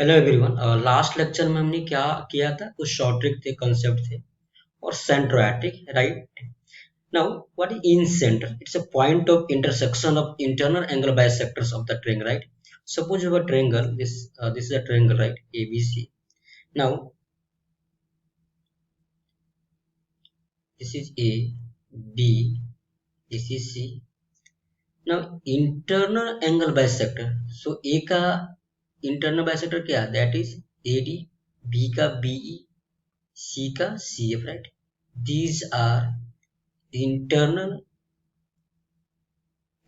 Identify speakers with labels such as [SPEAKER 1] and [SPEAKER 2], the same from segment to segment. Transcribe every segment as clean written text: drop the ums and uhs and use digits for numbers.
[SPEAKER 1] Hello everyone. Last lecture में हमने क्या किया था, कुछ शॉर्ट ट्रिक थे, कंसेप्ट थे और centroid, right? Now what is in centre? It's a point of intersection of internal angle bisectors of the triangle, right? Suppose you have a triangle, this is a triangle, right? ABC. Now this is A, B, this is C. Now internal angle bisector, so A का internal bisector क्या है? That is AD, B का BE, C का CF, right? These are internal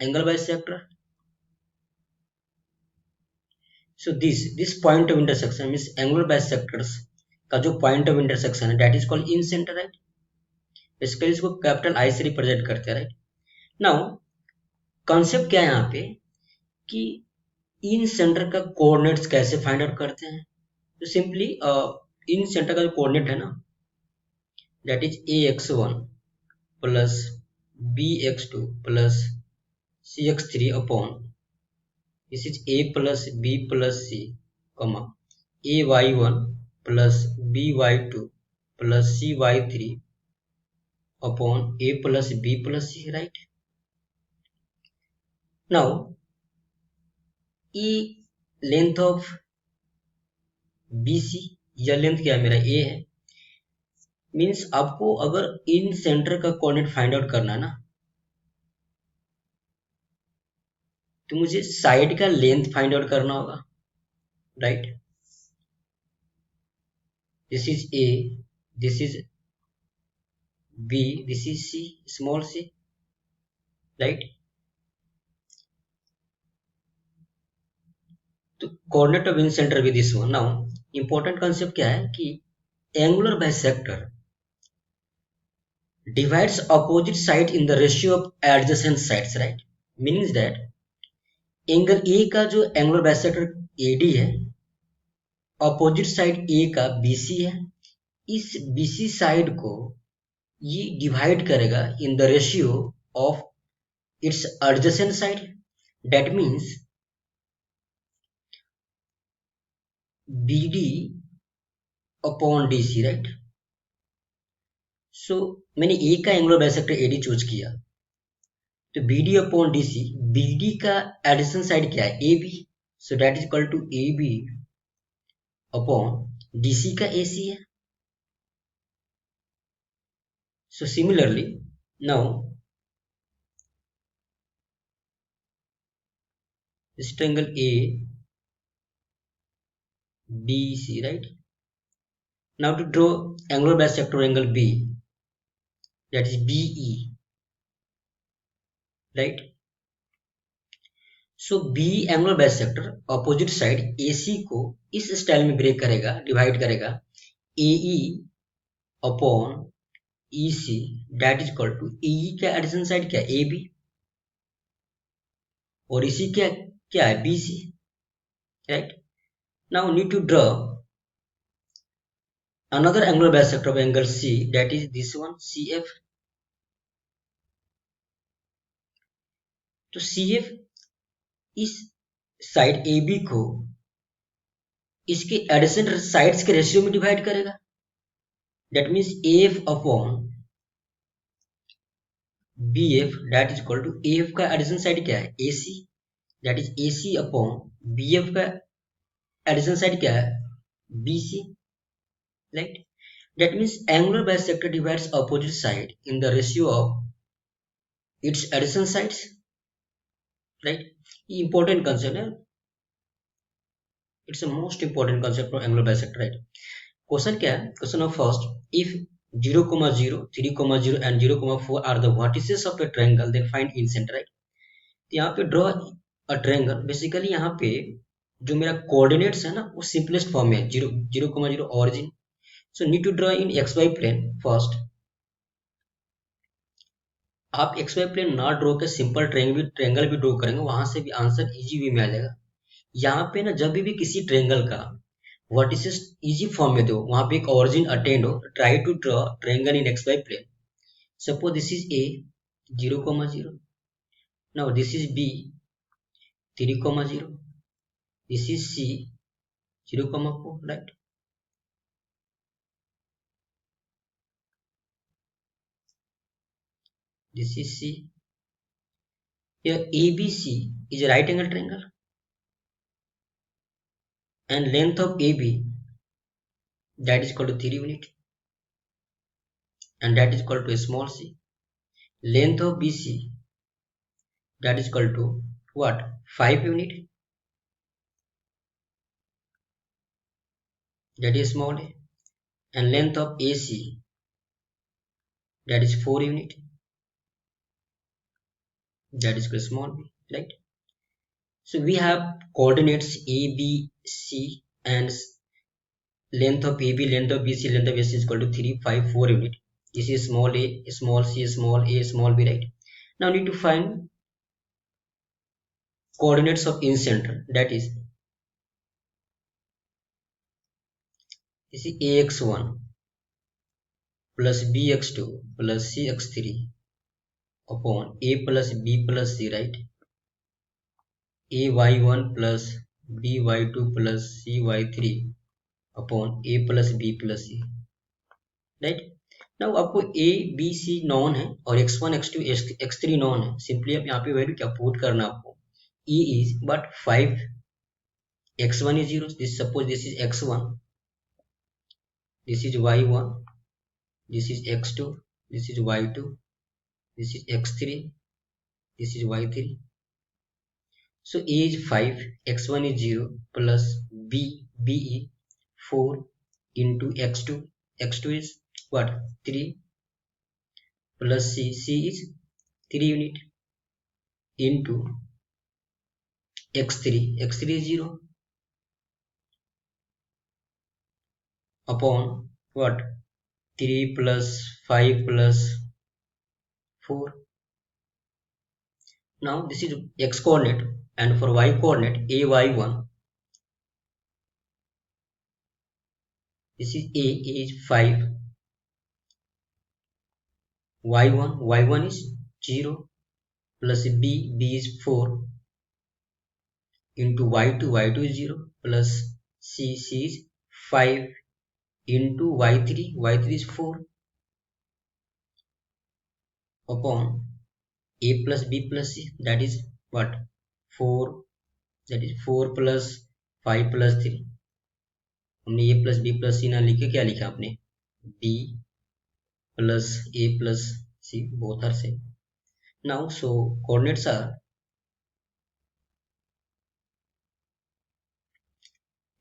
[SPEAKER 1] angle bisector. So this point of intersection means angular bisectors का जो point of intersection है that is called incenter, right? Basically इसको capital I से represent करते हैं, right? Now concept क्या है यहाँ पे कि इन सेंटर का कोऑर्डिनेट्स कैसे फाइंड आउट करते हैं? तो सिंपली इन सेंटर का जो कोऑर्डिनेट है ना, that is ax1 plus bx2 plus cx3 upon this is a plus b plus c, comma ay1 plus by2 plus cy3 upon a plus b plus c, right? Now e length of bc, यह length क्या है? मेरा a है। Means आपको अगर इन centre का coordinate find out करना है ना, तो मुझे साइड का लेंथ फाइंड आउट करना होगा, right? This is a, this is b, this is c, स्मॉल c, राइट? तो coordinate of incentre with this one. Now important concept क्या है कि angular bisector divides opposite side in the ratio of adjacent sides, right? Means that angle A का जो angular bisector AD है, opposite side ए का BC है, इस BC side को ये डिवाइड करेगा in the ratio of its adjacent side. That means BD upon DC, right? So मैंने ए का एंगुलर बाइसेक्टर AD चूज किया, तो BD अपॉन DC, BD का एडिशन साइड क्या है? AB, so that is equal to AB upon DC का AC है। So similarly, now this triangle ABC, right? Now to draw angular bisector angle B, that is BE, right? So B angular bisector opposite side AC को इस style में break करेगा, divide करेगा AE upon EC, that is equal to AE का addition side क्या है? AB, और EC क्या है? BC, right? Now need to draw another angular bisector of angle C, that is this one, CF. तो CF इस side AB को इसके एडिसेंट साइड्स के रेशियो में डिवाइड करेगा। That means AF upon BF, that is equal to AF का addition side क्या है? AC, that is AC upon BF का एडिशन साइड क्या है? BC, right? That means angular bisector divides opposite side in the ratio of its addition sides, right? ये important concept है, it's a most important concept for angular bisector, right? Question क्या है? Question of first, if 0, 0, 3, 0 and 0, 4 are the vertices of a triangle, then find in center, right? तो यहाँ पे draw a triangle. Basically यहाँ पे जो मेरा कोऑर्डिनेट्स है ना, वो सिंपलेस्ट फॉर्म में है, 0, 0, 0 origin. So need to draw in XY plane first. आप XY प्लेन ना ड्रॉ के सिंपल ट्रायंगल भी ड्रॉ करेंगे, वहां से भी आंसर इजी वे में आ जाएगा। यहाँ पे ना जब भी किसी ट्रायंगल का वर्टिसेस इजी फॉर्म में दो, वहां पे एक ऑरिजिन अटेंड हो, try to draw triangle in XY plane. Suppose this is A, 0, 0, now this is B, 3, 0, this is C, 0, 4, right? This is C. Here ABC is a right angle triangle and length of AB, that is equal to 3 unit, and that is equal to a small c. Length of BC, that is equal to what? 5 unit, that is small a, and length of AC, that is 4 unit, that is equal to small b, right? So we have coordinates A, B, C, and length of AB, length of BC, length of AC is equal to 3, 5, 4 unit. This is small a, small c, small a, small b, right? Now need to find coordinates of incenter, that is this is AX1 plus BX2 plus CX3 upon A plus B plus C, right? AY1 plus BY2 plus CY3 upon A plus B plus C, right? Now आपको A, B, C non है और x1, x2, x3 non है. Simply आप यहाँ पे value क्या put करना आपको. E is but 5, x1 is 0. This suppose this is x1, this is y1, this is x2, this is y2, this is x3, this is y3. So A is 5, x1 is 0 plus B is 4 into x2. X2 is what? 3 plus C is 3 unit into x3. X3 is 0 upon what? 3 plus 5 plus 4. Now this is x coordinate, and for y coordinate AY1, this is A is 5, y1 is 0 plus B is 4 into y2 is 0 plus C is 5 into y3 is 4 upon A plus B plus C, that is what? 4, that is 4 plus 5 plus 3. हमने A plus B plus C ना लिखे, क्या लिखा आपने? B plus A plus C, both are same. Now so coordinates are,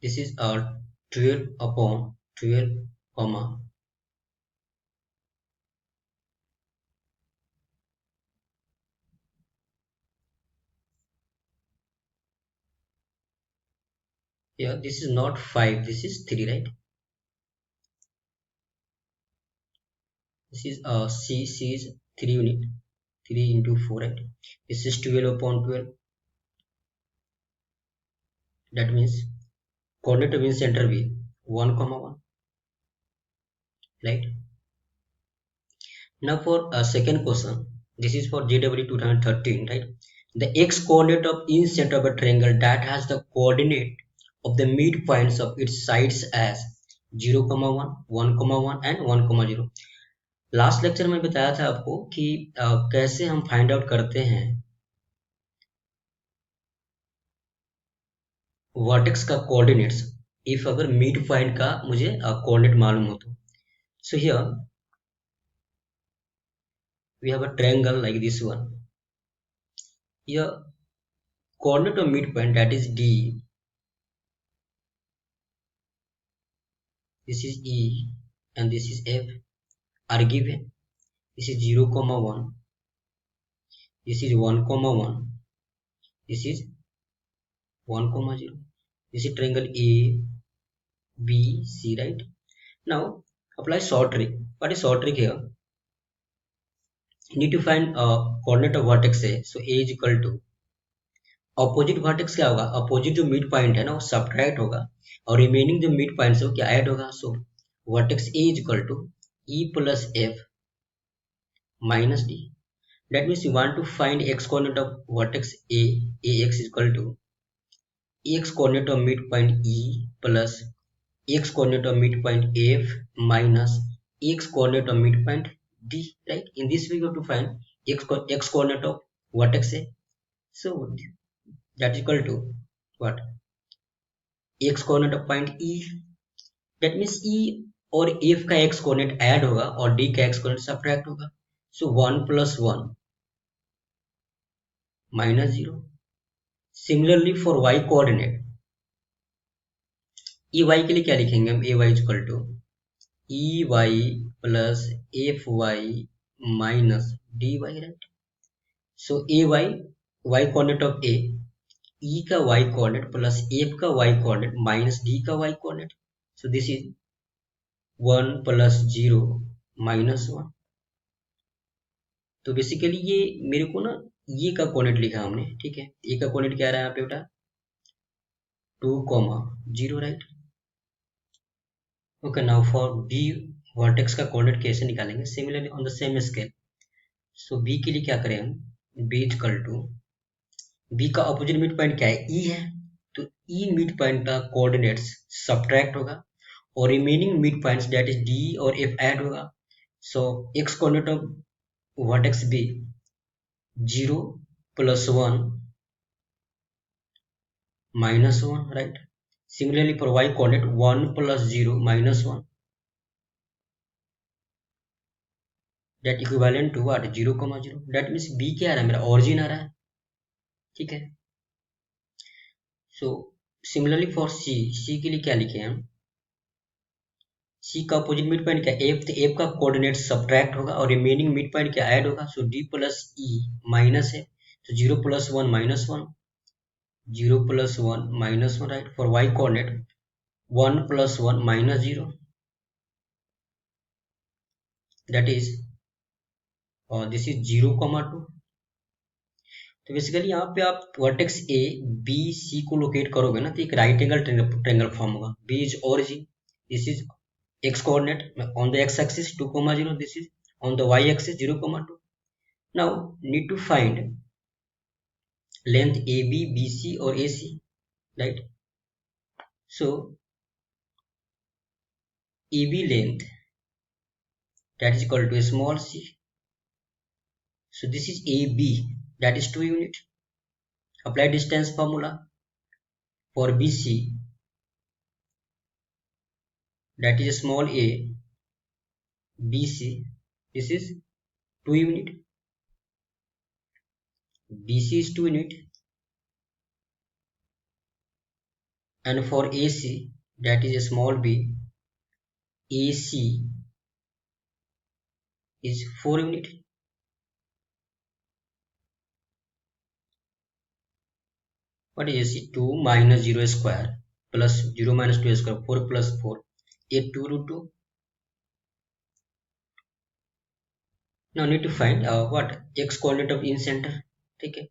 [SPEAKER 1] this is our 12 upon 12 comma, yeah, this is not 5, this is 3, right? This is C is 3 unit, 3 into 4, right? This is 12 upon 12. That means coordinate of incenter will 1, 1, right? Now for a second question, this is for JW 2013, right? The x coordinate of incenter of a triangle that has the coordinate of the midpoints of its sides as 0, 1, 1, 1 and 1, 0. Last lecture में बताया था आपको कि कैसे हम find out करते हैं vertex का कोऑर्डिनेट्स इफ अगर मिड पॉइंट का मुझे कोऑर्डिनेट मालूम हो तो. So here we have a triangle like this one. Here coordinate of midpoint, that is D, this is E and this is F, are given. This is 0, 1, this is 1, 1, this is 1, 0. This is triangle A B C, right? Now apply short trick. What is short trick here? You need to find coordinate of vertex A. So A is equal to opposite vertex क्या होगा, opposite जो mid point है ना वो subtract होगा और remaining जो mid point है वो क्या ऐड होगा. So vertex A is equal to E plus F minus D. That means you want to find x coordinate of vertex A, x is equal to x coordinate of midpoint E plus x coordinate of midpoint F minus x coordinate of midpoint D, right? In this we go to find x coordinate of vertex A. So that is equal to what? X coordinate of point E. That means E और F का x coordinate add होगा और D का x coordinate subtract होगा. So 1 plus 1 minus 0. Similarly for y coordinate, E y के लिए क्या लिखेंगे हम? A y equal to E y plus F y minus D y, right? So A y coordinate of A, E का y coordinate plus F का y coordinate minus D का y coordinate. So this is 1 plus 0 minus 1. तो basically ये मेरे को ना ये का कोऑर्डिनेट लिखा हमने, ठीक है? ए का कोऑर्डिनेट क्या रहा है यहाँ पे बेटा? 2,0, right? Okay, now for B vertex का कोऑर्डिनेट कैसे निकालेंगे? Similarly on the same scale. So B के लिए क्या करें हम? बी इक्वल टू, बी का अपोजिट मिड पॉइंट क्या है? ई है. तो ई मिड पॉइंट का कोऑर्डिनेट्स सब्ट्रैक्ट होगा और remaining mid points that is D और एफ ऐड होगा. So x coordinate of vertex B 0 plus 1 minus 1, right? Similarly for y coordinate 1 plus 0 minus 1, that equivalent to what? 0,0. That means B क्या आ रहा है? मेरा origin आ रहा है, ठीक है? सो सिमिलरली फॉर सी के लिए क्या लिखे हम? सी का अपोजिट मिड पॉइंट क्या? एफ. तो एफ का कोऑर्डिनेट सब्ट्रैक्ट होगा और रिमेनिंग मिड पॉइंट क्या? ऐड होगा. So D plus E minus है, तो 0 plus 1 minus 1, 0 plus 1 minus 1, right? For y coordinate 1 plus 1 minus 0, that is this is 0,2. तो बेसिकली यहाँ पे आप वर्टेक्स ए बी सी को लोकेट करोगे ना, तो एक राइट एंगल ट्रायंगल फॉर्म होगा. B is origin, this is x coordinate on the x axis 2,0, this is on the y axis 0,2. now need to find length AB, BC or AC, right? So AB length, that is equal to a small c. So this is AB, that is 2 unit. Apply distance formula for BC, that is a small a, BC, this is 2 unit. BC is 2 unit. And for AC, that is a small b, AC is 4 unit. What is AC? 2 minus 0 square plus 0 minus 2 square, 4 plus 4, 8 2 root 2. Now need to find what? X coordinate of in center, ठीक है?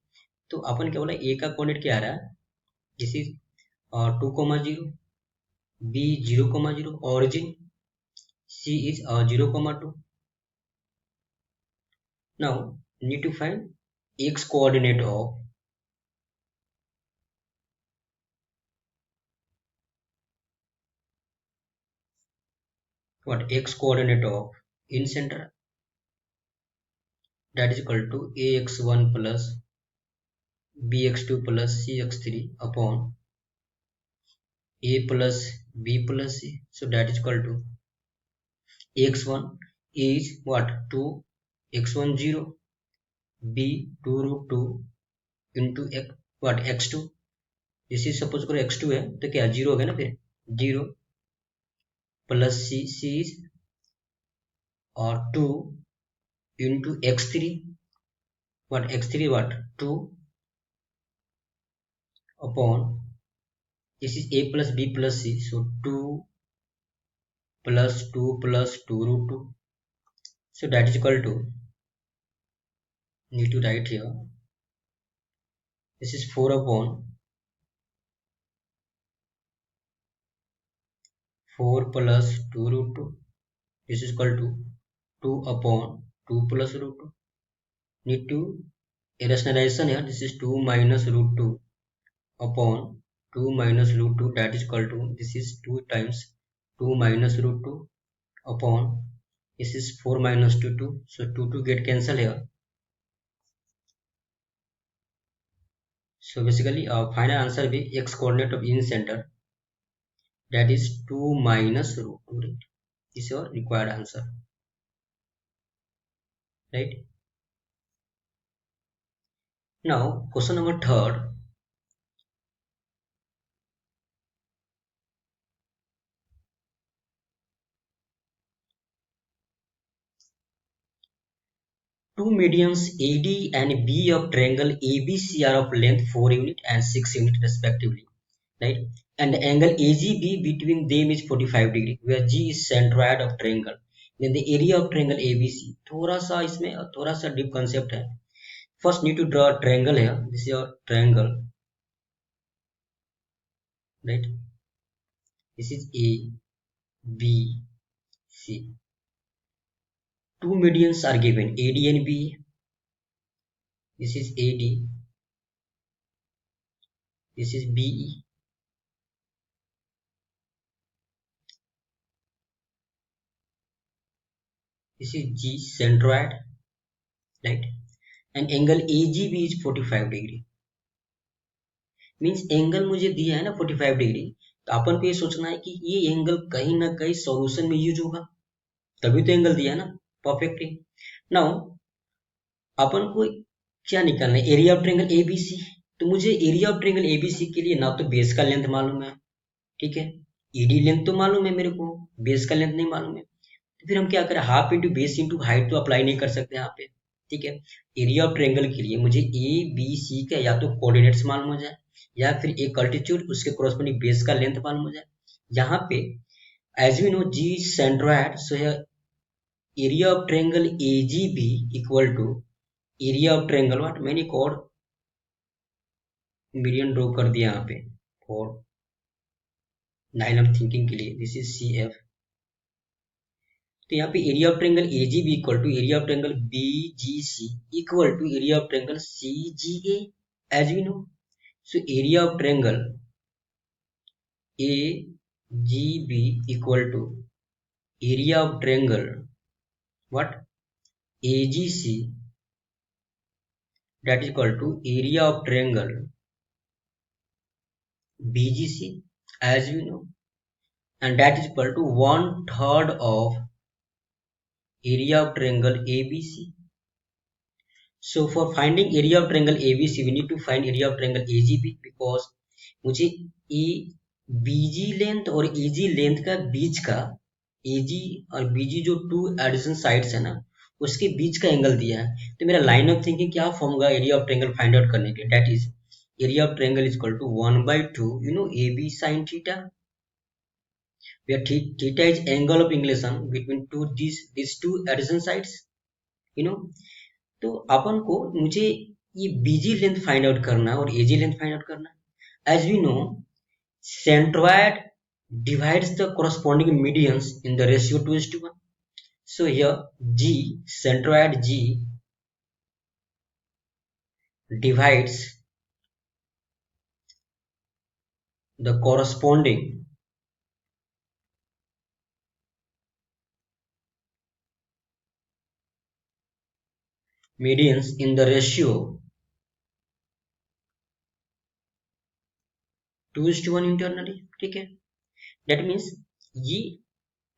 [SPEAKER 1] तो अपन क्या बोला? A का coordinate क्या आ रहा है? This is 2,0, B 0,0, origin C is 0,2. now need to find X coordinate of what? X coordinate of in center, that is equal to ax1 plus bx2 plus cx3 upon a plus b plus c. So that is equal to x1 is what? 2, x1 0, b 2 root 2 into x what? x2. this is suppose करो x2 है तो क्या 0 हो गया ना, फिर 0 plus c is और 2 into x3, what? x3 what? 2 upon, this is a plus b plus c, so 2 plus 2 plus 2 root 2. So that is equal to, need to write here, this is 4 upon 4 plus 2 root 2, this is equal to 2 upon 2 plus root 2. need to rationalization here, this is 2 minus root 2 upon 2 minus root 2, that is equal to, this is 2 times 2 minus root 2 upon, this is 4 minus 2 2, so 2 2 get cancel here. So basically our final answer will be x coordinate of in center, that is 2 minus root 2, right? This is your required answer, right? Now question number third. Two medians AD and B of triangle ABC are of length 4 unit and 6 unit respectively, right? And the angle AGB between them is 45 degree, where G is centroid of triangle. Then the area of triangle ABC. थोड़ा सा इसमें थोड़ा सा deep concept है. First need to draw a triangle here. This is your triangle, right? This is A, B, C. Two medians are given, AD and B. This is AD. This is BE. This is G, centroid, right? And angle AGB is 45 degree. Means angle मुझे दिया है ना 45 degree, तो अपन को ये सोचना है कि ये एंगल कहीं ना कहीं सॉल्यूशन में यूज होगा, तभी तो एंगल दिया है ना परफेक्टली. नाउ अपन को क्या निकालना है, एरिया ऑफ ट्रायंगल एबीसी. तो मुझे एरिया ऑफ ट्रायंगल एबीसी के लिए ना तो बेस का लेंथ मालूम है, ठीक है, ईडी लेंथ तो मालूम है मेरे को, बेस का लेंथ नहीं मालूम है. तो फिर हम क्या करें, half into base into height तो अप्लाई नहीं कर सकते यहाँ पे, ठीक है. एरिया ऑफ ट्रायंगल के लिए मुझे ए बी सी का या तो कोऑर्डिनेट्स मालूम हो जाए, या फिर एक अल्टीट्यूड उसके कोरस्पोंडिंग बेस का लेंथ मालूम हो जाए. यहाँ पे as we know G centroid, so area of triangle A G B equal to area of triangle what, मैंने एक और मीडियन ड्रॉ कर दिया यहाँ पे फॉर लाइन ऑफ थिंकिंग के लिए. This is C F. तो यहाँ पे area of triangle A G B equal to area of triangle B G C equal to area of triangle C G A, as we know. So area of triangle A G B equal to area of triangle what AGC, that is equal to area of triangle BGC, as we know, and that is equal to 1/3 of area of triangle ABC. So for finding area of triangle ABC we need to find area of triangle AGB, because मुझे BG length और AG length का बीच का, AG और BG जो to addition sides है ना, उसके बीच का एंगल दिया है. तो मेरा लाइन ऑफ थिंकिंग क्या फॉर्म होगा area of triangle find out करने के लिए, that is area of triangle is equal to 1/2 you know AB sin theta, where theta is angle of inclination between these two adjacent sides, you know. तो अपन को मुझे ये BG length find out करना है और AG लेंथ फाइंड आउट करना है. As we know centroid divides the corresponding medians in the ratio 2:1. So here G, centroid G divides the corresponding medians in the ratio 2:1 internally, ठीक है. That means ये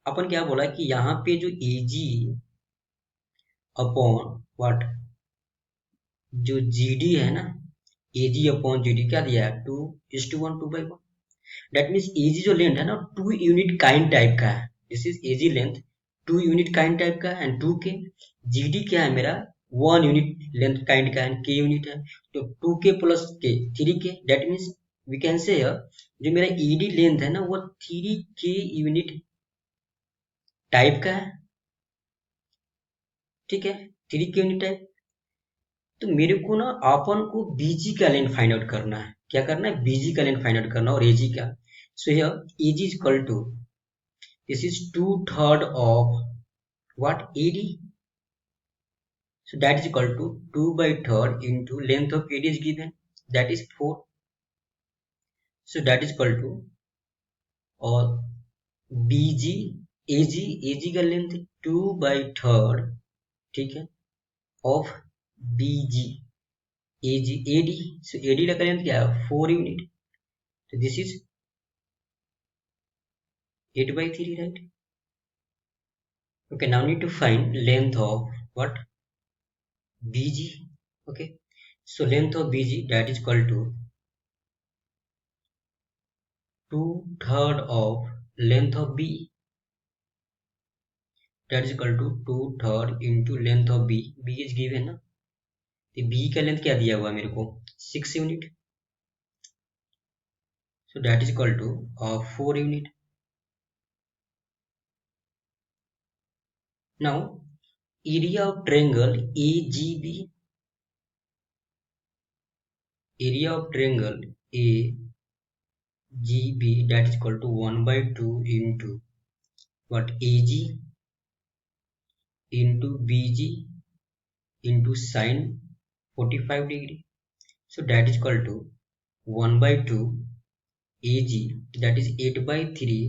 [SPEAKER 1] अपन क्या बोला कि यहाँ पे जो AG अपॉन व्हाट, जो GD है ना, AG अपॉन GD क्या दिया है, 2:1, 2/1. That means AG जो लेंथ है ना 2 यूनिट काइंड टाइप का है. This is AG length 2 unit kind type का है, एंड 2K. GD क्या है मेरा 1 यूनिट लेंथ काइंड का है, K यूनिट है, तो 2K plus K 3K. That means we can say जो मेरा ED लेंथ है ना वो 3K यूनिट टाइप का है, ठीक है, 3K यूनिट टाइप. तो मेरे को ना अपन को BG का लेंथ फाइंड आउट करना है. क्या करना है, BG का लेंथ फाइंड आउट करना और AG का. So here AG is equal to, this is 2/3 of what, AD. So that is equal to 2/3 into length of AD is given, that is 4. So that is equal to, और BG, AG का length 2/3, ठीक है, of BG, AG AD, so AD का length क्या है 4 unit, तो this is 8/3, right? Okay, now need to find length of what? BG. Okay, so length of BG, that is equal to 2/3 of length of B, that is equal to 2/3 into length of B. B is given ना, तो B का length क्या दिया हुआ है मेरे को 6 unit, so that is equal to 4 unit. Now area of triangle AGB, area of triangle AGB, that is equal to 1/2 into what, AG into BG into sine 45 degree, so that is equal to 1/2 AG, that is 8/3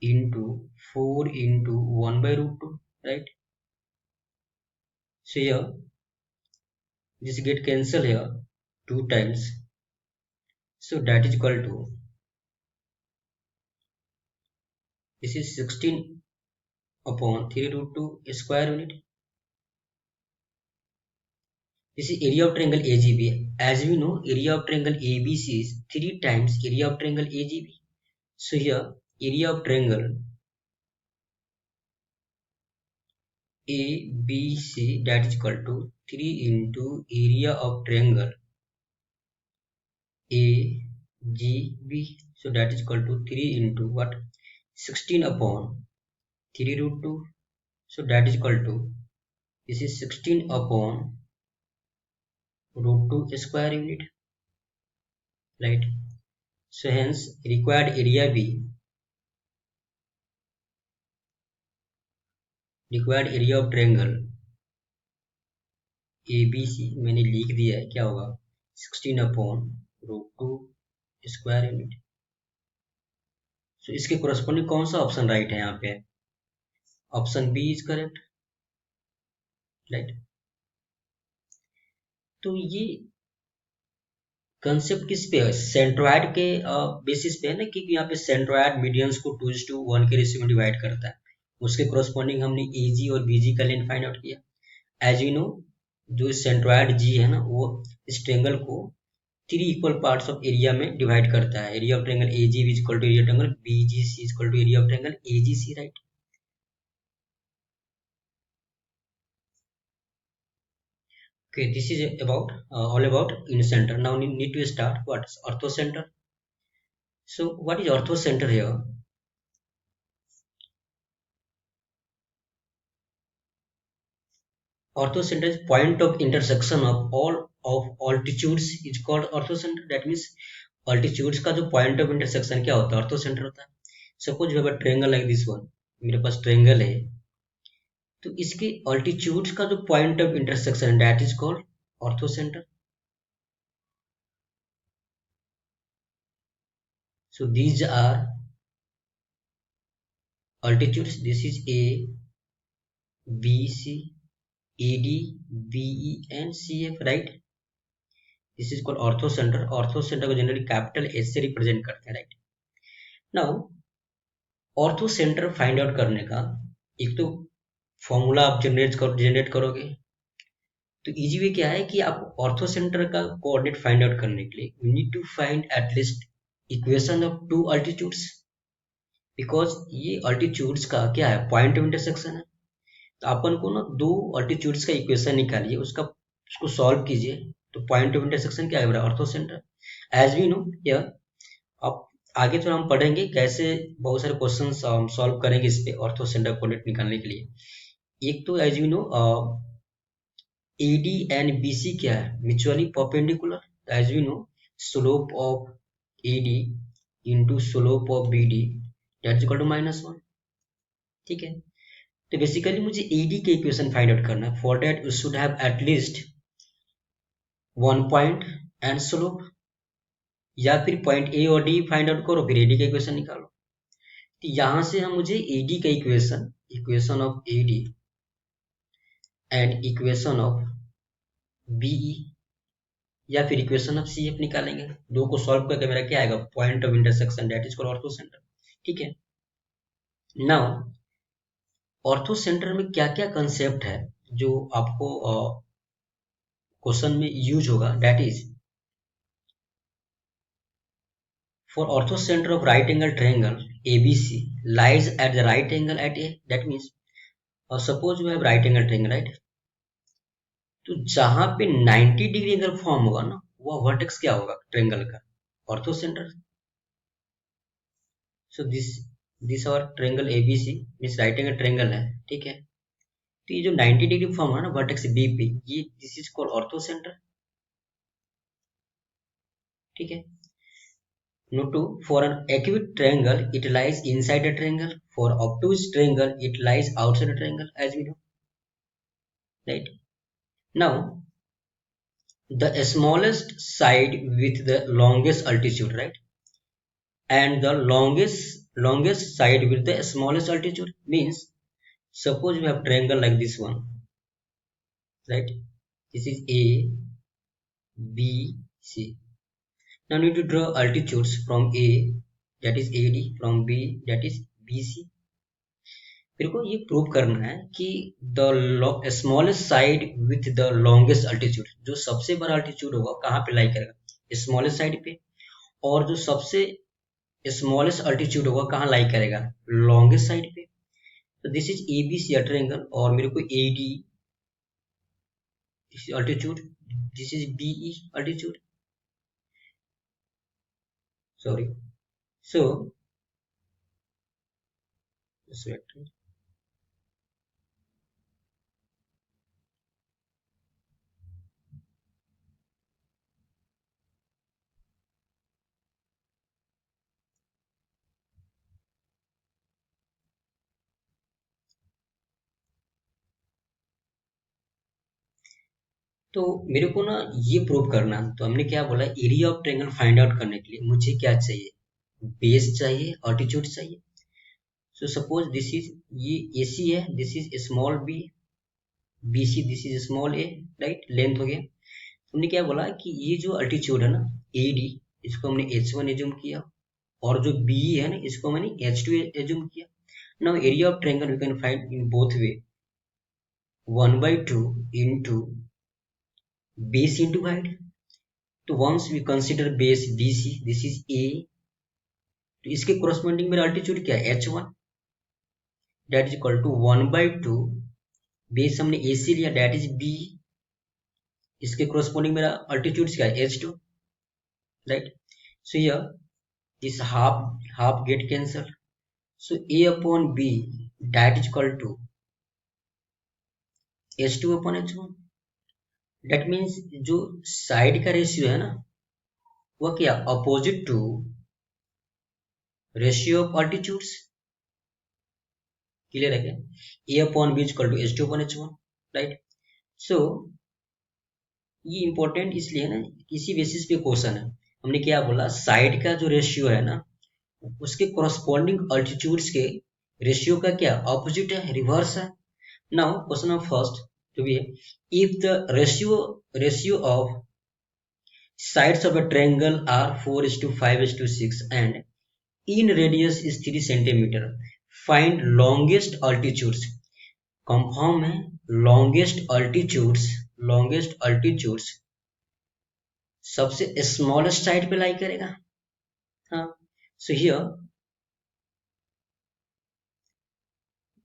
[SPEAKER 1] into 4 into 1/√2, right? So here this get cancel here 2 times, so that is equal to, this is 16/3√2 square unit. This is area of triangle AGB. As we know, area of triangle ABC is 3 times area of triangle AGB. So here area of triangle ABC, that is equal to 3 into area of triangle AGB, so that is equal to 3 into what, 16/3√2, so that is equal to, this is 16/√2 square unit, right? So hence required area B, required area of triangle ABC मैंने लिख दिया है, क्या होगा 16/√2 square unit. सो इसके corresponding कौन सा option right है यहाँ पे, option B is correct, right? तो ये कंसेप्ट किस पे है, सेंट्रोइड के बेसिस पे है ना, क्योंकि यहाँ पे सेंट्रोइड मीडियंस को 2:1 के रेशियो में डिवाइड करता है, उसके कोरस्पोंडिंग हमने एजी और बीजी का लेंथ फाइंड आउट किया. एज यू नो, जो सेंट्रोइड जी है ना, वो इस ट्रायंगल को 3 इक्वल पार्ट्स ऑफ एरिया में डिवाइड करता है. Area of triangle AG is equal to area of triangle BGC is equal to area of triangle AGC, right? Okay, this is about all about in center. Now need to start what is orthocenter. So what is orthocenter here? Orthocenter is point of intersection of all of altitudes is called orthocenter. That means altitudes का जो point of intersection क्या होता है, orthocenter होता है. Suppose you have a triangle like this one, मेरे पास triangle है, तो इसके altitudes का जो point of intersection that is called orthocenter. So these are altitudes. This is A, B, C, AD, BE and CF, right? This is called orthocenter. Orthocenter को generally capital S से represent करते हैं, right? Now ऑर्थोसेंटर find out करने का एक तो formula आप generate करोगे, तो इजी वे क्या है कि आप ऑर्थोसेंटर का कोऑर्डिनेट फाइंड आउट करने के लिए you need to find at least equation of 2 altitudes, because ये अल्टीट्यूड्स का क्या है, पॉइंट ऑफ इंटरसेक्शन है. तो अपन को ना 2 अल्टीट्यूड्स का इक्वेशन निकालिए, उसको सॉल्व कीजिए, तो पॉइंट ऑफ इंटरसेक्शन क्या है, ऑर्थोसेंटर. एज वी नो हियर, अब आगे तो हम पढ़ेंगे कैसे बहुत सारे क्वेश्चंस हम सॉल्व करेंगे इस पे ऑर्थोसेंटर कोऑर्डिनेट निकालने के लिए. एक तो as we know AD and BC क्या है, mutually perpendicular. As we know slope of AD into slope of BD that is equal to -1, ठीक है? तो बेसिकली मुझे AD के इक्वेशन फाइंड आउट करना है. For that you should have at least 1 point and slope. या फिर पॉइंट ए और डी फाइंड आउट करो, फिर एडी का इक्वेशन निकालो। तो यहां से हम मुझे एडी का equation, equation of AD and equation of BE या फिर इक्वेशन ऑफ सीएफ निकालेंगे। दो को सॉल्व करके मेरा क्या आएगा, point of intersection, that is called ortho centre. ठीक है, नाउ ऑर्थो सेंटर में क्या क्या कंसेप्ट है जो आपको क्वेश्चन में यूज होगा, that is for orthocentre of right angle triangle ABC lies at the right angle at A, that means suppose we have right angle triangle, right. तो जहां पे 90 डिग्री एंगल फॉर्म होगा ना, वो vertex क्या होगा triangle का, ortho centre. So this और triangle ABC means right angle triangle है, ठीक है। तो ये जो 90 डिग्री फॉर्म है ना वर्टेक्स बी पे, ये this is called ortho centre, ठीक है। Note 2, for an acute triangle it lies inside a triangle, for obtuse triangle it lies outside a triangle, as we know, right? Now the smallest side with the longest altitude, right, and the longest side with the smallest altitude means, suppose we have triangle like this one, right, this is A B C. Now need to draw altitudes from A, that is AD, from B, that is BC. मेरे को ये prove करना है कि the smallest side with the longest altitude, जो सबसे बड़ा altitude होगा कहाँ पे लाई करेगा, स्मॉलेस्ट साइड पे, और जो सबसे स्मॉलेस्ट अल्टीट्यूड होगा कहाँ लाई करेगा, लॉन्गेस्ट साइड पे। तो this is A B C triangle, और मेरे को A D altitude, this is B E altitude, sorry. So तो मेरे को ना ये प्रूव करना, तो हमने क्या बोला, area of triangle find out करने के लिए मुझे क्या चाहिए, बेस चाहिए, ऑल्टीट्यूड चाहिए। सो सपोज दिस इज, ये AC है, this is small b, BC this is small a, right, length हो गया। हमने क्या बोला कि ये जो अल्टीट्यूड है ना AD, इसको हमने H1 एज्यूम किया, और जो BE है ना इसको मैंने H2 एज्यूम किया। Now area of triangle we can find in both way, 1/2 into base into height। तो once we consider base BC, this is A, तो इसके कोरस्पोंडिंग मेरा अल्टीट्यूड क्या है, H1, that is equal to 1/2, base हमने AC लिया, that is B, इसके corresponding मेरा अल्टीट्यूड क्या है, H2, right. So here this half get cancel, so A upon B that is equal to H2 upon H1, that means जो side का ratio है ना वो क्या, opposite to ratio of altitudes, clear है क्या, A upon B is equal to H2 upon H1, right. So ये important इसलिए है ना, इसी बेसिस पे क्वेश्चन है। हमने क्या बोला, साइड का जो रेशियो है ना उसके कोरस्पोंडिंग अल्टीट्यूड्स के रेशियो का क्या ऑपोजिट है, रिवर्स है। Now question of first to be, if the ratio of sides of a triangle are 4:5:6 and in radius is 3 centimeter, find longest altitudes। Confirm है, longest altitudes सबसे smallest side पे लाई करेगा। हाँ, so here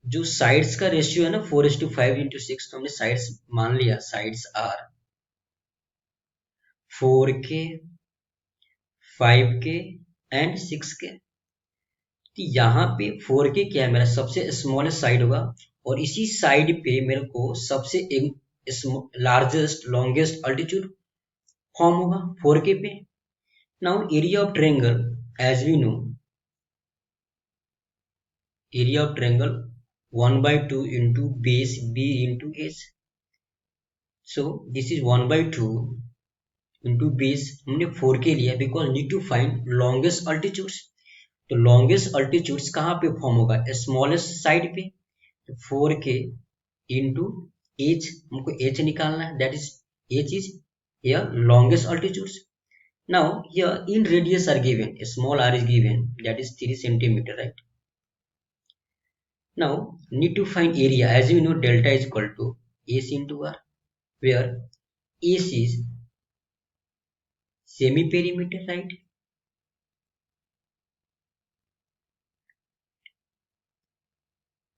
[SPEAKER 1] जो sides का ratio है ना 4:5:6, तो हमने साइड्स मान लिया, sides are 4K, 5K and 6K। तो यहाँ पे 4K क्या है, मेरा सबसे स्मॉलेस्ट साइड होगा, और इसी साइड पे मेरे को सबसे लार्जेस्ट लॉन्गेस्ट अल्टीट्यूड फॉर्म होगा 4K पे। Now area of triangle, as we know, area of triangle 1/2 into base B into H. So this is 1/2 into base हमने 4k लिया because need to find longest altitudes. तो longest altitudes कहाँ पे form होगा, smallest side पे। तो 4k into H, हमको h निकालना है, that is h is here longest altitudes. Now here in radius R given, small r is given, that is 3 centimeter, right? Now need to find area. As you know, delta is equal to AC into R, where AC is semi perimeter, right?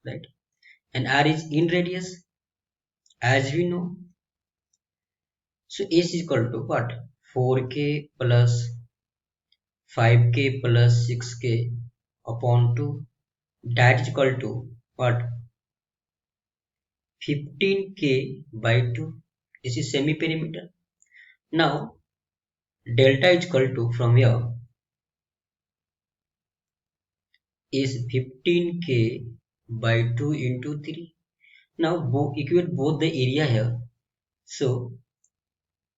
[SPEAKER 1] Right, and R is in radius, as we know. So AC is equal to what? 4k plus 5k plus 6k upon 2. That is equal to what? 15k by 2. This is semi perimeter. Now delta is equal to, from here, is 15k by 2 into 3. Now equate both the area here. So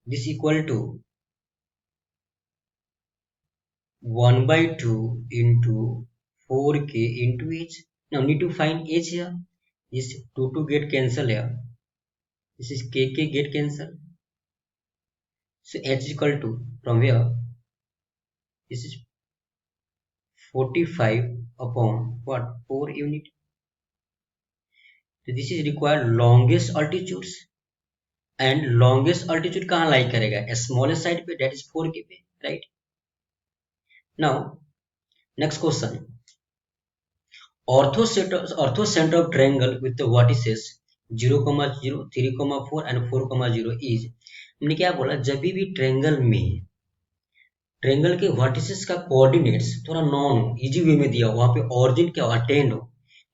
[SPEAKER 1] this equal to 1 by 2 into 4k into h. Now need to find h here. This 2 get cancel here. This is k get cancel. So h is equal to, from here, this is 45 upon what? 4 unit. So this is required longest altitudes. And longest altitude कहाँ लाई करेगा? Smallest side पे, that is 4k पे, right? Now next question. Orthocenter of triangle with the vertices 0, 0, 3, 4 and 4, 0 is, हमने क्या बोला, जब भी triangle के वर्टिसेस का कोऑर्डिनेट्स थोड़ा नॉन हो, इजी वे में दिया हो, वहां पे ऑरिजिन क्या अटेंड हो,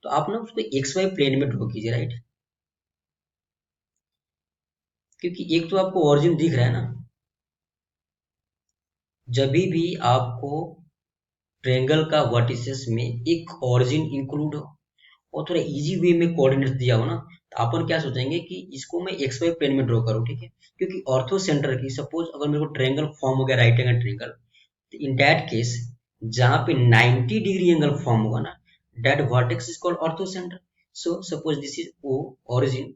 [SPEAKER 1] तो आप ना उसको एक्स वाई प्लेन में ड्रॉ कीजिए, राइट? क्योंकि एक तो आपको ऑरिजिन दिख रहा है ना, जब भी आपको ट्रेंगल का वर्टिसेस में एक ऑरिजिन इंक्लूड हो और थोड़ा इजी वे में कोऑर्डिनेट्स दिया हो ना, तो अपन क्या सोचेंगे कि इसको मैं एक्स वाई प्लेन में ड्रॉ करूँ, ठीक है? क्योंकि ऑर्थो सेंटर की, सपोज अगर मेरे को ट्रेंगल फॉर्म हो गया, राइट एंगल ट्रेंगल, तो इन दैट केस जहां पे 90 डिग्री एंगल फॉर्म होगा ना, that vertex is called orthocentre. So suppose this is O, origin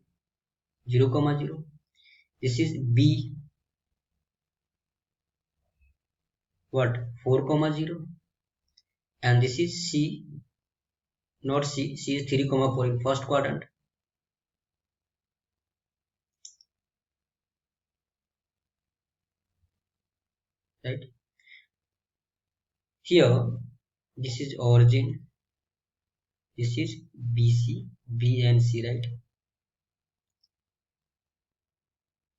[SPEAKER 1] 0, 0, this is B, what, 4, 0, and this is C, not C is 3, 4 in first quadrant, right? Here this is origin, this is BC, B and C, right?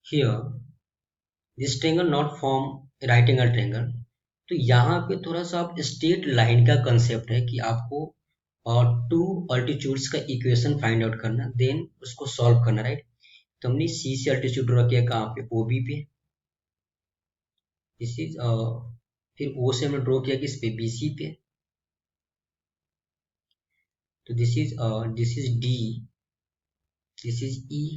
[SPEAKER 1] Here this triangle not form right angle triangle. तो यहाँ पे थोड़ा सा आप straight line का concept है कि आपको और टू अल्टीट्यूड्स का इक्वेशन फाइंड आउट करना, देन उसको सॉल्व करना, राइट? तो हमने सी से अल्टीट्यूड ड्रॉ किया कहाँ पे, ओबी पे, दिस इज, फिर ओ से हमने ड्रॉ किया किस पे, बीसी पे, तो this is D, this is E.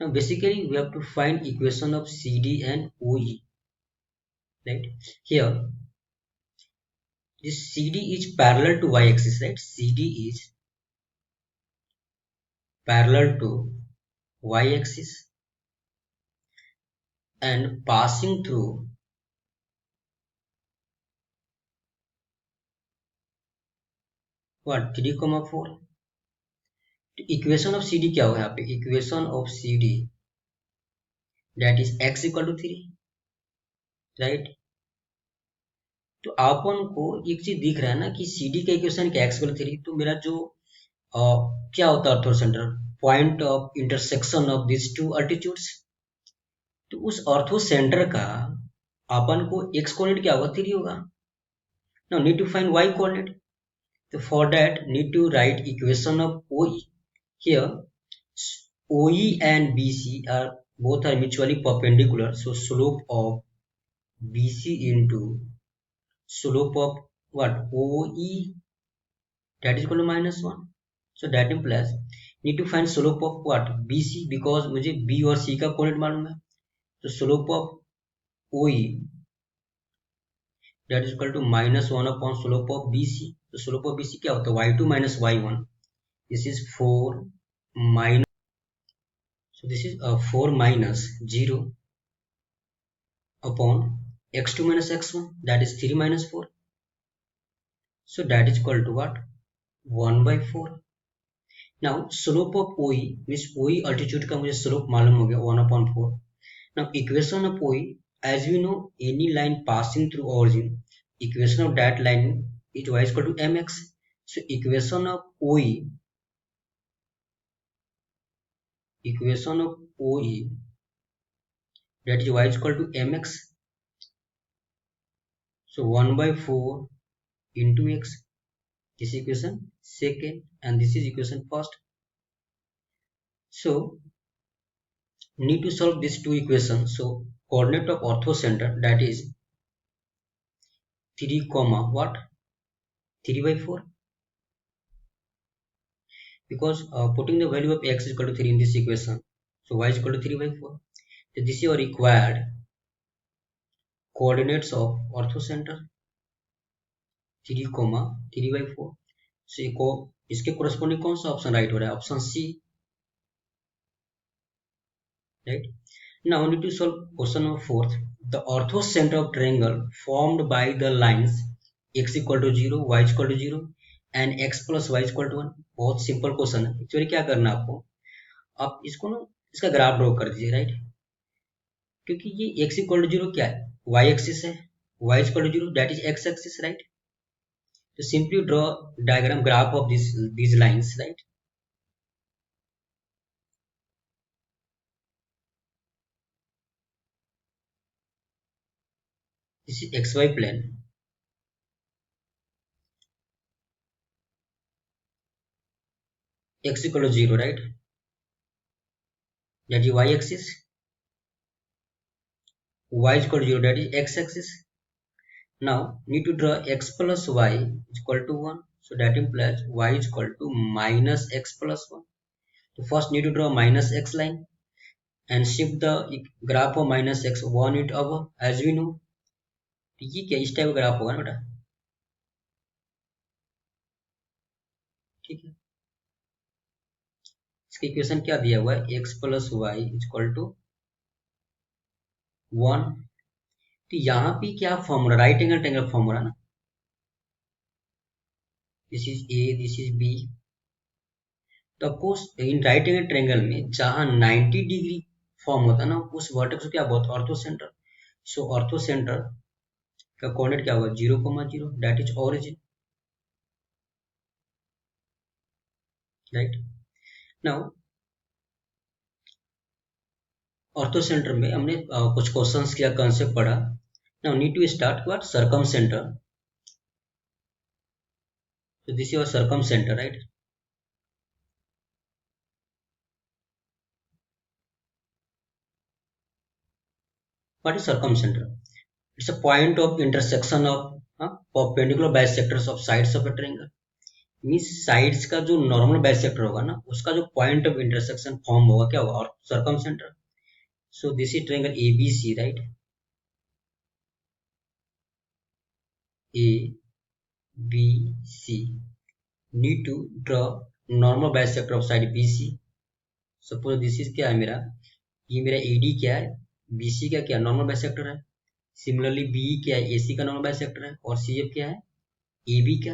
[SPEAKER 1] Now basically we have to find equation of C D and O E, right? Here this CD is parallel to y-axis, right? CD is parallel to y-axis and passing through what, 3, 4. तो equation of CD क्या होगा यहाँ पे, equation of CD that is x equal to 3, right? तो अपन को एक चीज दिख रहा है ना कि CD का इक्वेशन क्या, x equal to 3, तो मेरा जो क्या होता है orthocentre, point of intersection of this two altitudes, तो उस ऑर्थो सेंटर का अपन को x कोऑर्डिनेट क्या होगा, 3 होगा. Now need to find y coordinate. So for that need to write equation of OE. Here OE and BC are both are mutually perpendicular. So slope of BC into slope of what, OE, that is equal to -1. So that implies need to find slope of what, BC, because मुझे B और C का coordinate मालूम है. तो slope of OE that is equal to -1 upon slope of BC. तो slope of BC क्या होता है? y2 minus y1. This is 4 minus, so this is 4 minus 0 upon x2 minus x1, that is 3 minus 4. So that is equal to what? 1 by 4. Now slope of OE means OE altitude का मुझे slope मालूम हो गया 1 upon 4. Now equation of OE, as we know, any line passing through origin, equation of that line is y is equal to mx. So equation of OE that is y is equal to mx. So 1 by 4 into x. This is equation second and this is equation first. So need to solve these two equations. So coordinate of orthocenter, that is 3 comma what? 3 by 4, because putting the value of x is equal to 3 in this equation, so y is equal to 3 by 4. So this is your required coordinates of orthocenter 3 comma 3 by 4. So इसके corresponding कौन सा option right हो रहा है? Option C, right? Now we need to solve question number 4th. The orthocenter of triangle formed by the lines x equal to 0, y equal to 0 and x plus y equal to 1. बहुत simple question है. Actually क्या करना है आपको, आप इसको ना इसका ग्राफ ड्रॉ कर दीजिए, राइट? क्योंकि ये x इक्वल टू 0 क्या है? y एक्सिस है, y equal to 0 that is x axis, right? तो simply draw diagram graph of these lines, right? This is xy plane. X equal to 0, right? That is y axis. Y is equal to 0, that is x axis. Now need to draw x plus y is equal to 1. So that implies y is equal to minus x plus 1. So first need to draw minus x line and shift the graph of minus x 1 unit above, as we know. ये क्या इस type का graph होगा ना बेटा, ठीक है? इसका इक्वेशन क्या दिया हुआ है? x plus y equal to 1. तो यहाँ पे क्या formula? Right angle triangle formula ना. This is A, this is B. तो of course in right angle triangle में जहां 90 डिग्री फॉर्म होता है ना, उस वर्टेक्स को क्या बोलते हैं? Orthocentre. So orthocentre का कोऑर्डिनेट क्या होगा? 0,0, that is origin, right? Now orthocentre में हमने कुछ क्वेश्चंस किया, कंसेप्ट पढ़ा. Now need to start what? Circumcentre. So this is your circumcenter, right? What is circumcenter? It's a point of intersection of perpendicular bisectors of sides of a triangle. Means sides का जो normal bisector होगा ना, उसका जो point of intersection form होगा क्या होगा? और circumcentre. So this is triangle ABC, right? ABC. Need to draw normal bisector of side BC. Suppose this is क्या है मेरा? ये मेरा AD क्या है? BC का क्या? नॉर्मल बाइसेक्टर है. सिमिलरली BE क्या है? AC का नॉर्मल बाइसेक्टर है. और CF क्या है? AB का.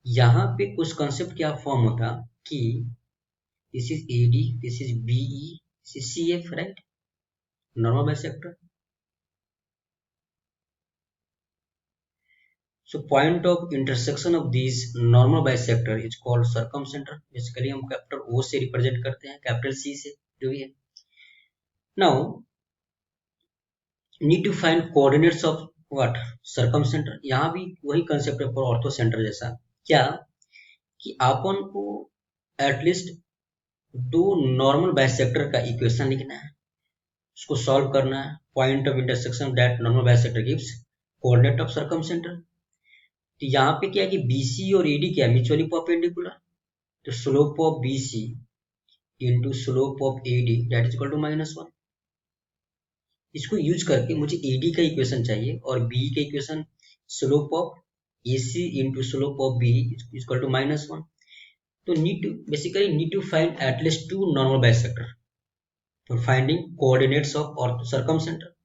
[SPEAKER 1] यहाँ पे कुछ कंसेप्ट क्या फॉर्म होता कि this is AD, this is BE, this is CF, right? Normal bisector. So point of intersection of these normal bisector is called circumcenter. Basically हम कैपिटल O से रिप्रेजेंट करते हैं, कैपिटल C से, जो भी है. Now need to find coordinates of what? Circumcenter. यहाँ भी वही कंसेप्ट है फॉर ऑर्थो सेंटर जैसा. क्या कि अपन को एटलीस्ट दो नॉर्मल बाइसेक्टर का इक्वेशन लिखना है, उसको सॉल्व करना है. Point of intersection that normal bisector gives coordinate of circumcentre. तो यहाँ पे क्या है कि BC और AD क्या है? Mutually perpendicular. तो slope of BC into slope of A D that is equal to -1। इसको यूज करके मुझे ए डी का इक्वेशन चाहिए और बी का equation slope of A C into slope of B is equal to -1। तो need to find at least two normal bisector for finding coordinates of और circumcentre.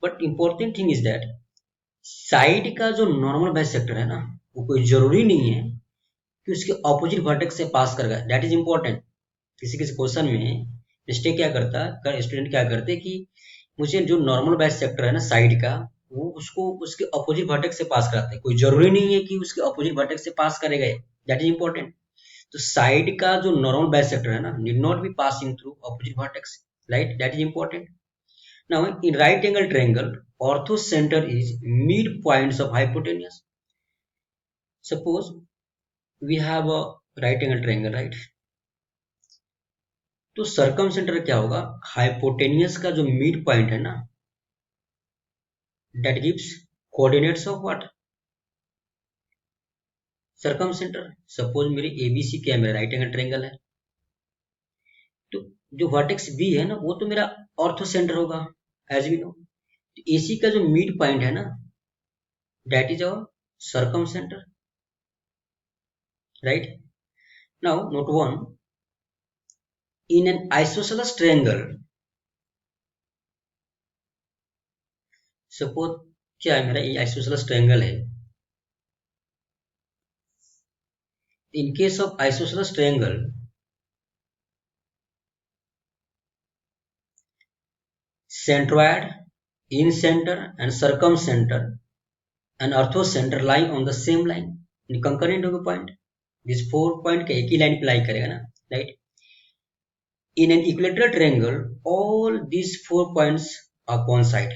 [SPEAKER 1] But important thing is that side का जो normal bisector है ना, वो कोई जरूरी नहीं है कि उसके ऑपोजिट वर्टेक्स से पास करेगा। That is important. किसी किसी क्वेश्चन में मिस्टेक क्या करता है, स्टूडेंट क्या करते हैं कि मुझे जो नॉर्मल बाइसेक्टर है ना साइड का, वो उसको उसके ऑपोजिट वर्टेक्स से पास कराते हैं। कोई जरूरी नहीं है कि उसके ऑपोजिट वर्टेक्स से पास करेगा। That is important. तो साइड का जो नॉर्मल बाइसेक्टर है ना need not be passing through opposite vertex, right? That is important. Now in right angle triangle orthocentre is mid points of hypotenuse. Suppose we have a right angle triangle, right? तो circumcentre क्या होगा, hypotenuse का जो mid point है ना, that gives coordinates of what, circumcentre. Suppose मेरी ABC क्या है, मेरा राइट एंगल ट्रायंगल है, तो जो वर्टेक्स बी है ना वो तो मेरा ऑर्थो सेंटर होगा एज वी नो। एसी का जो मिड पॉइंट है ना, that is our circum centre, right? Now note one, in an isosceles triangle, suppose क्या है मेरा ये आइसोसेलेस ट्रायंगल है। In case of isosceles triangle, centroid, incenter and circumcenter and orthocenter lie on the same line in concurrent of a point. This 4 point का एक ही line पे लाई करेगा ना, right? In an equilateral triangle, all these 4 points are coincide.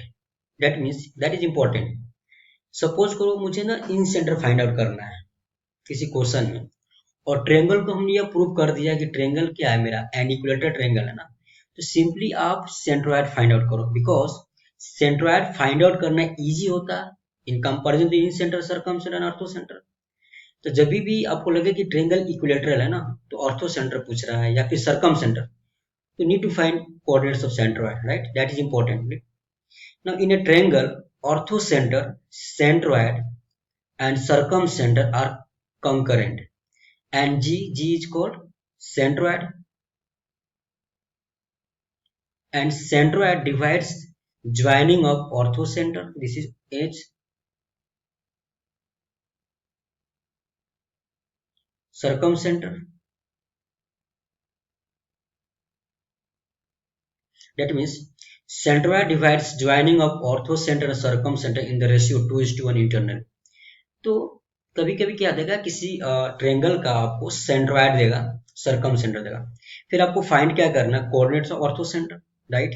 [SPEAKER 1] That means that is important. Suppose करो मुझे ना इन centre find out करना है किसी क्वेश्चन में, और ट्रायंगल को हमने यह प्रूव कर दिया कि ट्रायंगल क्या है मेरा, एन इक्विलेटरल ट्रायंगल है ना, तो सिंपली आप सेंट्रोइड फाइंड आउट करो, बिकॉज सेंट्रोइड फाइंड आउट करना इजी होता है in comparison to incentre, circumcentre and orthocentre. तो जब भी आपको लगे कि ट्रायंगल इक्विलेटरल है ना, तो ऑर्थो सेंटर पूछ रहा है या फिर सर्कम सेंटर, तो need to find coordinates of centroid, right? That is important. Now in a triangle, orthocenter, centroid and circumcenter are concurrent, and G is called centroid, and centroid divides joining of orthocenter. This is H. Circumcenter, that means centroid divides joining of orthocenter and circumcenter in the ratio 2:1 internal. तो कभी कभी क्या देगा, किसी triangle का आपको centroid देगा, circum centre देगा, फिर आपको फाइंड क्या करना, coordinates of orthocentre, right?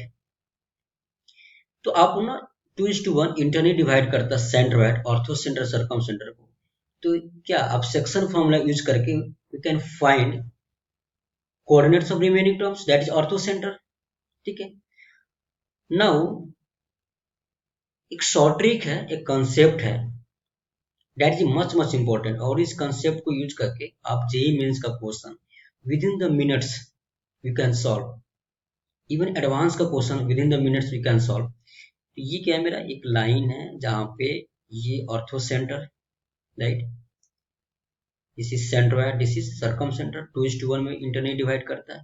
[SPEAKER 1] तो आप ना 2:1 इंटरनली डिवाइड करता centroid, ortho centre, circum centre को। तो क्या आप सेक्शन फॉर्मूला यूज करके you can find coordinates of remaining terms, that is ortho centre, ठीक है? नाउ एक शॉर्ट ट्रिक है, एक कंसेप्ट है, that is much much important, और इस कंसेप्ट को यूज करके आप जेईई मेंस का question within the minutes you can solve, even advance का question within the minutes you can solve. ये क्या है, मेरा एक लाइन है जहां पे ये ortho centre, right, this is centroid, this is circum centre, 2:1 में इंटरनली डिवाइड करता है।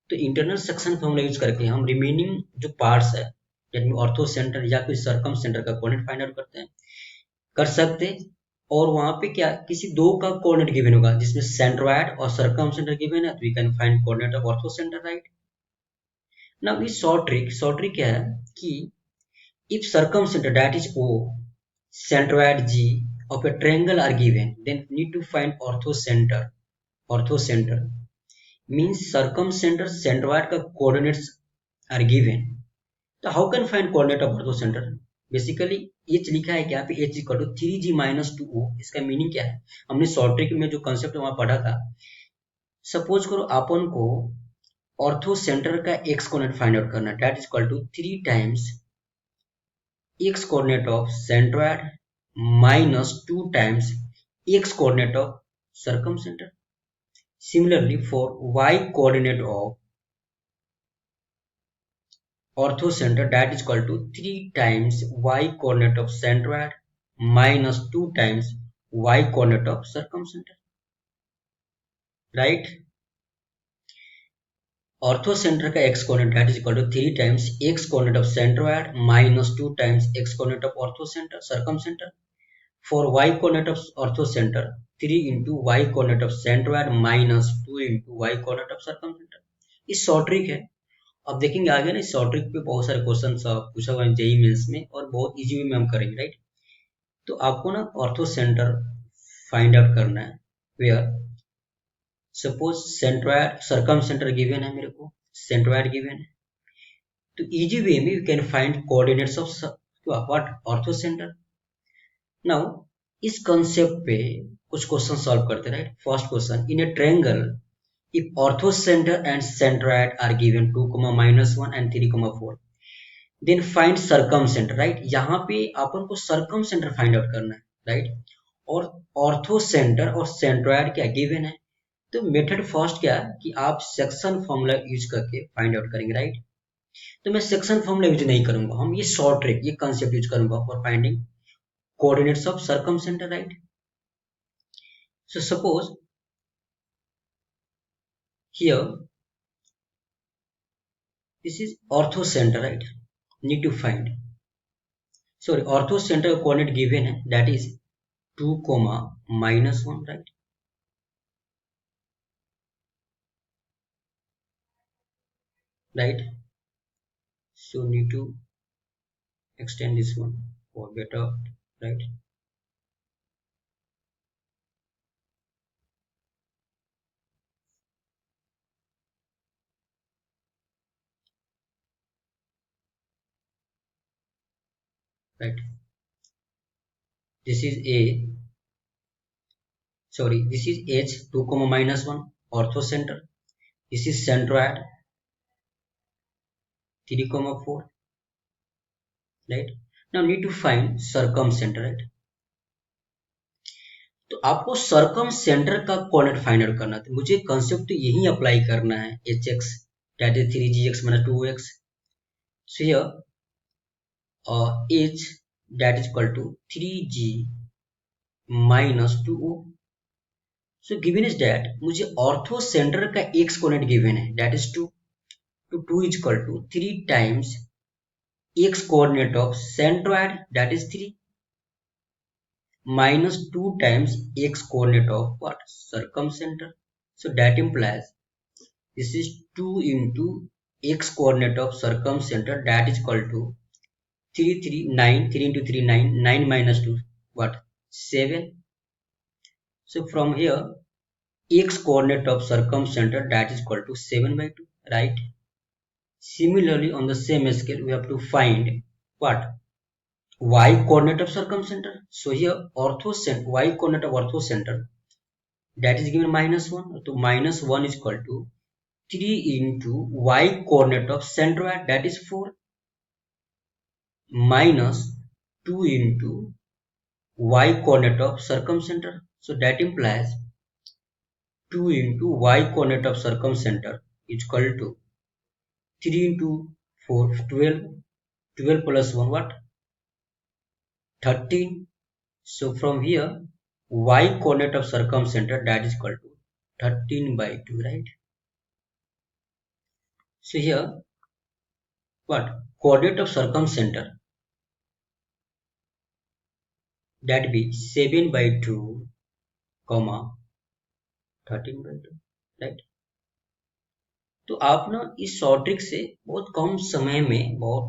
[SPEAKER 1] तो इंटरनल सेक्शन फॉर्मूला यूज करके हम रिमेनिंग जो पार्ट्स है, यानी ऑर्थो सेंटर या फिर सर्कम सेंटर का कोऑर्डिनेट फाइंड आउट करते हैं, कर सकते। और वहां पे क्या किसी दो का कोऑर्डिनेट गिवन होगा, जिसमें सेंट्रोइड और सर्कम सेंटर गिवन है, तो we can find coordinate of orthocentre, right? Now ये शॉर्ट ट्रिक क्या है कि if circumcenter, that is O, centroid G of a triangle are given, then need to find orthocenter. Orthocenter means circumcenter, centroid का coordinates are given. तो how can find coordinate of orthocenter? Basically h लिखा है क्या पे, h equal to 3g minus 2o। इसका meaning क्या है, हमने शॉर्ट ट्रिक में जो कंसेप्ट वहां पढ़ा था। सपोज करो अपन को ऑर्थो सेंटर का x कोऑर्डिनेट फाइंड आउट करना, that is equal to 3 times x coordinate of centroid minus 2 times x coordinate of circumcenter. Similarly, for y coordinate of orthocenter, that is equal to 3 times y coordinate of centroid minus 2 times y coordinate of circumcenter, right? Orthocentre का x coordinate that is equal to 3 times x coordinate of centroid minus 2 times x coordinate of orthocentre circumcentre. For y coordinate of orthocentre 3 into y coordinate of centroid minus 2 into y coordinate of circumcentre. ये short trick है. अब देखेंगे आगे ना, short trick पे बहुत सारे question पूछा हुआ है जेईई मेंस में और बहुत इजी वे में हम करेंगे, राइट? तो आपको ना ऑर्थोसेंटर फाइंड आउट करना है. वेयर सपोज सेंट्रोइड सर्कमसेंटर गिवन है, मेरे को सेंट्रोइड गिवन है, तो इजी वे में you can find coordinates of what orthocentre. Now इस कॉन्सेप्ट पे कुछ क्वेश्चन सॉल्व करते हैं, right? First question, in a triangle if orthocentre and centroid are given 2, -1 and 3, 4, then find circumcentre, right? यहाँ पे अपन को सर्कमसेंटर फाइंड आउट करना है, राइट? और ऑर्थोसेंटर और सेंट्रोइड क्या गिवन है, तो मेथड फर्स्ट क्या है कि आप सेक्शन फॉर्मूला यूज करके फाइंड आउट करेंगे, राइट? तो मैं सेक्शन फॉर्मूला यूज नहीं करूंगा, हम ये शॉर्ट ट्रिक, ये कंसेप्ट यूज करूंगा for finding coordinates of circumcentre, right? So suppose here this is orthocenter, right? Need to find, sorry, orthocenter coordinate given है, that is 2, -1, right? Right, so need to extend this one for better, right? Right, this is a, sorry, this is h 2, -1 orthocenter, this is centroid 3, 4, right? Now need to find circumcenter, right? तो आपको circum centre का coordinate find out करना है, तो मुझे concept तो यही apply करना है, h x that is 3gx minus 2x. So here h that is equal to 3g minus 2o. So given is that मुझे ऑर्थो सेंटर का x कोऑर्डिनेट गिवन है, दैट इज 2, तो 2 is equal to 3 times x coordinate of centroid that is 3 minus 2 times x coordinate of what circumcenter. So that implies this is 2 into x coordinate of circumcenter, that is equal to 3, 3, 9, 3 into 3, 9, 9 minus 2, what, 7. So from here x coordinate of circumcenter, that is equal to 7 by 2, right? Similarly on the same scale we have to find what, y coordinate of circumcenter. So here orthocenter, y coordinate of orthocenter, that is given -1, so -1 is equal to 3 into y coordinate of centroid, that is 4, minus 2 into y coordinate of circumcenter. So that implies 2 into y coordinate of circumcenter is equal to 3 into 4, 12, 12 plus 1, what, 13. So from here y coordinate of circumcenter, that is equal to 13 by 2, right? So here what, coordinate of circumcenter, that be 7 by 2, 13 by 2, right? तो आप ना इस short trick से बहुत कम समय में, बहुत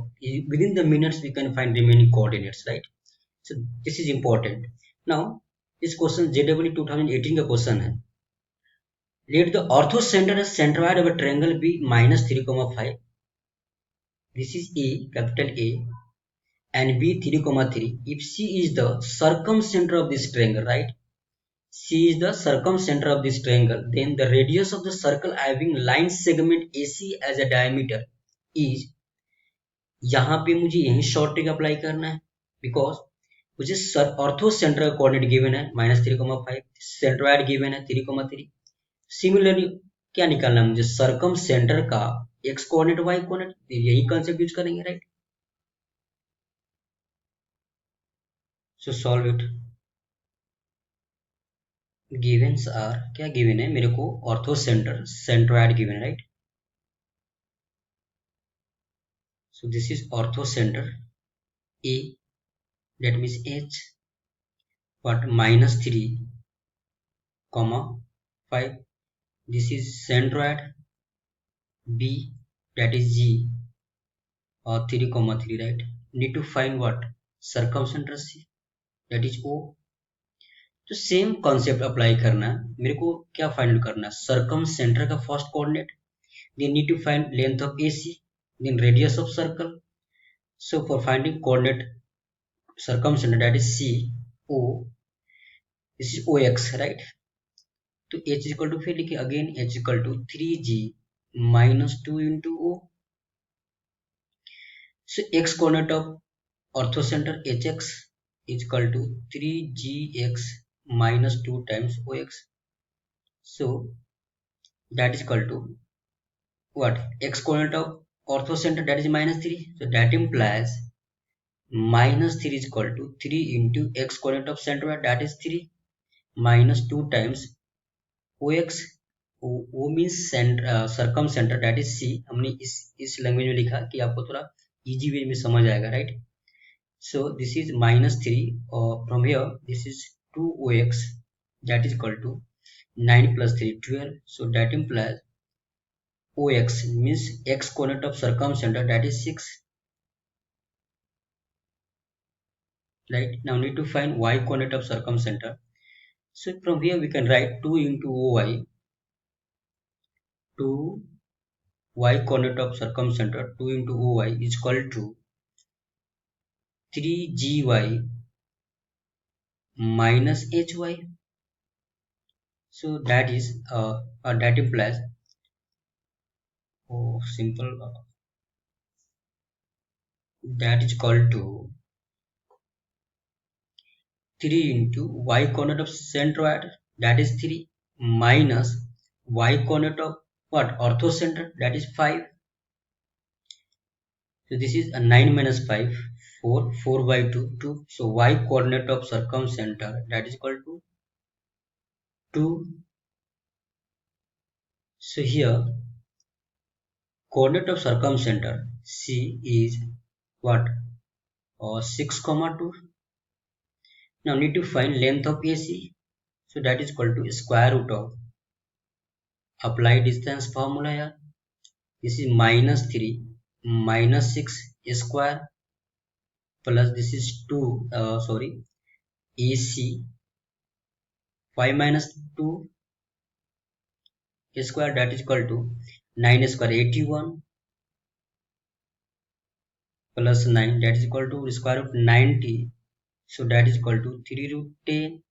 [SPEAKER 1] within the minutes we can find remaining coordinates, right? So this is important. Now इस क्वेश्चन जेडब्ल्यू 2018 का क्वेश्चन है. Let the orthocentre centroid of a triangle B -3, 5. This is A, capital A, and b 3, 3. If C is the circumcenter of this triangle, right? C is the circumcenter of this triangle, then the radius of the circle having line segment AC as a diameter is, यहाँ पे मुझे यही short trick apply करना है, because मुझे orthocentre का coordinate given है -3, 5, centroid given है 3, 3. सिमिलरली क्या निकालना है मुझे, सर्कम सेंटर का एक्स कोऑर्डिनेट वाई कोऑर्डिनेट, यही कंसेप्ट यूज करेंगे, right. So solve it. Givens are, क्या गिवन है मेरे को, orthocentre centroid given, right. So this is orthocentre A, that means h, what, -3 comma 5. This is centroid b, that is g, or 3 comma 3, right. Need to find what, circumcenter c, that is o. तो same concept apply करना है मेरे को, क्या find करना है, circumcentre का first coordinate, then need to find length of AC, then radius of circle. So for finding coordinate circumcenter, that is CO, this is OX, right. तो H equal to फिर लिखिए again, H equal to 3G minus 2 into O. So X coordinate of orthocentre HX is equal to 3GX minus 2 times OX. So that is equal to what, X coordinate of orthocenter, that is -3. So that implies -3 is equal to 3 into X coordinate of centroid, that is 3, minus 2 times OX. O means circum centre, that is C. हमने इस language में लिखा कि आपको थोड़ा easy way में समझ आएगा, right. So this is -3, from here this is 2OX, that is equal to 9 plus 3 12. So that implies OX means X coordinate of circumcenter, that is 6, right. Now need to find Y coordinate of circumcenter. So from here we can write 2 into OY, 2 Y coordinate of circumcenter, 2 into OY is equal to 3GY minus HY. So that is that implies, simple, that is equal to 3 into Y coordinate of centroid, that is 3, minus Y coordinate of what, orthocenter, that is 5. So this is a 9 minus 5, 4, 4 by 2, 2. So Y coordinate of circumcenter, that is equal to 2. So here coordinate of circumcenter C is what, 6 comma 2. Now need to find length of AC. So that is equal to square root of applied distance formula here. This is -3 minus 6 square plus this is 2, AC 5 minus 2 square, that is equal to 9 square 81 plus 9, that is equal to square root 90. So that is equal to 3 root 10.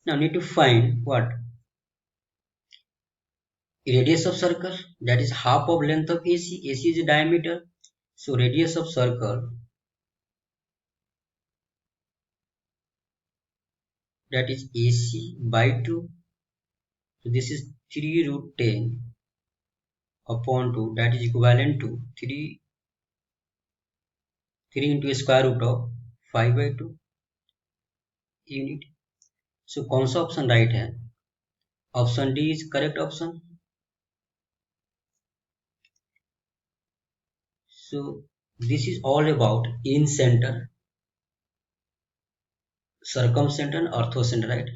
[SPEAKER 1] Now need to find what, radius of circle, that is half of length of AC. AC is a diameter. So radius of circle, that is AC by 2. So this is 3 root 10 upon 2, that is equivalent to 3 into square root of 5 by 2 unit. So कौन सा option right है, option D is correct option. So this is all about in center, circumcenter and orthocenter, right.